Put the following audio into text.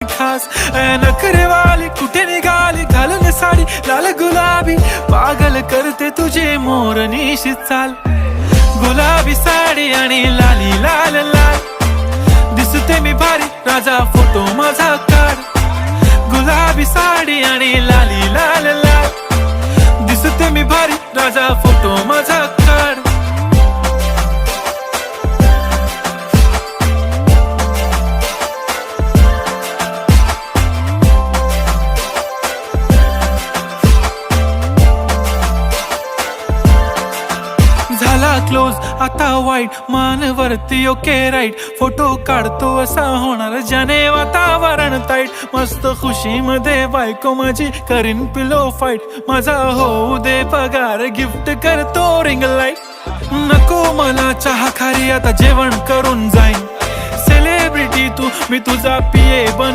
खास नखरेवाली कुठे निघाली घालून साडी लाल गुलाबी पागल करते तुझे मोरनीशी चाल गुलाबी साडी आणि लाली लाल लाल दिसते मी भारी राजा फोटो माझा काढ गुलाबी साडी आणि लाली लाल लाल दिसते मी भारी राजा फोटो माझा काढ झाला क्लोज आता वाईट मानवरती ओके राईट फोटो काढतो असा होणार ज्याने वातावरण ताईट मस्त खुशी मध्ये बायको माझी करीन पिलो फाईट माझा होऊ दे पगार गिफ्ट करतो रिंग लाईट नको मला चहा खारी आता जेवण करून जाईन सेलिब्रिटी तू मी तुझा पिये बनू